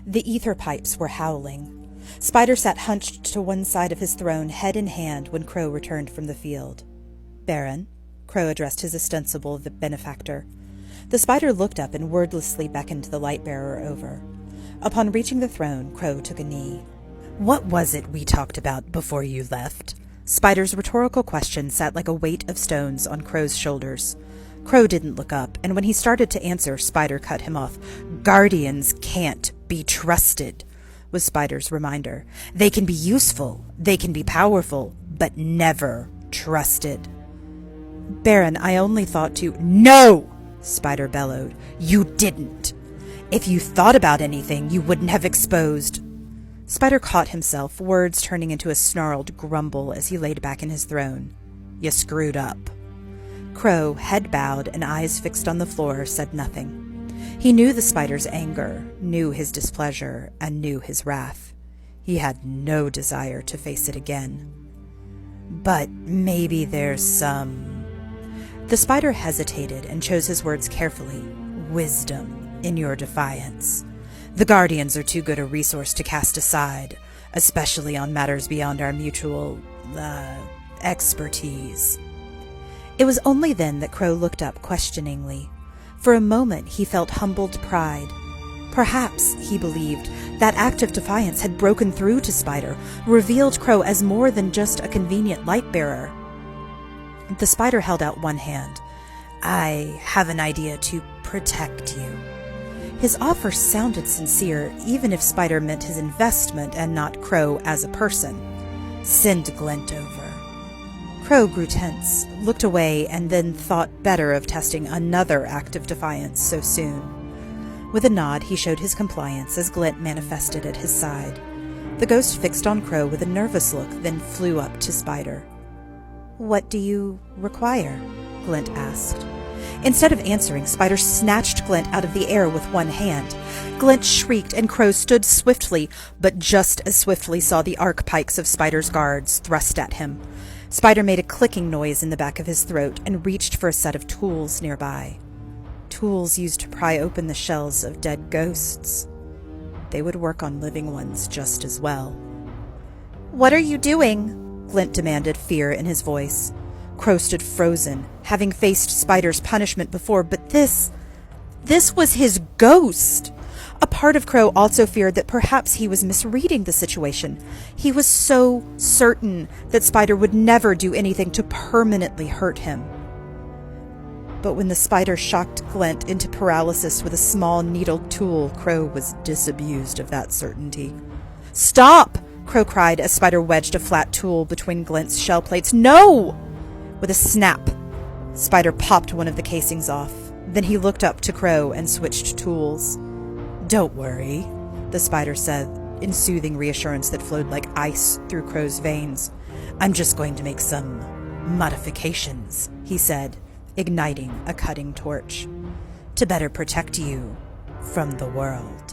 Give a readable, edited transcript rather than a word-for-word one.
The ether pipes were howling. Spider sat hunched to one side of his throne, head in hand, when Crow returned from the field. "Baron," Crow addressed his ostensible benefactor. The spider looked up and wordlessly beckoned the light-bearer over. Upon reaching the throne, Crow took a knee. "What was it we talked about before you left?" Spider's rhetorical question sat like a weight of stones on Crow's shoulders. Crow didn't look up, and when he started to answer, Spider cut him off. "Guardians can't be trusted," was Spider's reminder. "They can be useful, they can be powerful, but never trusted." "Baron, I only thought to—" "No!" Spider bellowed. "You didn't. If you thought about anything, you wouldn't have exposed—" Spider caught himself, words turning into a snarled grumble as he laid back in his throne. "You screwed up." Crow, head bowed and eyes fixed on the floor, said nothing. He knew the spider's anger, knew his displeasure, and knew his wrath. He had no desire to face it again. "But maybe there's some—" The spider hesitated and chose his words carefully. "Wisdom in your defiance. The Guardians are too good a resource to cast aside, especially on matters beyond our mutual, expertise." It was only then that Crow looked up questioningly. For a moment he felt humbled pride. Perhaps, he believed, that act of defiance had broken through to Spider, revealed Crow as more than just a convenient light-bearer. The spider held out one hand. "I have an idea to protect you." His offer sounded sincere, even if Spider meant his investment and not Crow as a person. "Send Glint over." Crow grew tense, looked away, and then thought better of testing another act of defiance so soon. With a nod, he showed his compliance as Glint manifested at his side. The ghost fixed on Crow with a nervous look, then flew up to Spider. "What do you require?" Glint asked. Instead of answering, Spider snatched Glint out of the air with one hand. Glint shrieked, and Crow stood swiftly, but just as swiftly saw the arc pikes of Spider's guards thrust at him. Spider made a clicking noise in the back of his throat and reached for a set of tools nearby. Tools used to pry open the shells of dead ghosts. They would work on living ones just as well. "What are you doing?" Glint demanded, fear in his voice. Crow stood frozen, having faced Spider's punishment before, but this was his ghost! A part of Crow also feared that perhaps he was misreading the situation. He was so certain that Spider would never do anything to permanently hurt him. But when the spider shocked Glint into paralysis with a small needled tool, Crow was disabused of that certainty. "Stop!" Crow cried as Spider wedged a flat tool between Glint's shell plates. "No!" With a snap, Spider popped one of the casings off. Then he looked up to Crow and switched tools. "Don't worry," the spider said, in soothing reassurance that flowed like ice through Crow's veins. "I'm just going to make some modifications," he said, igniting a cutting torch, "to better protect you from the world."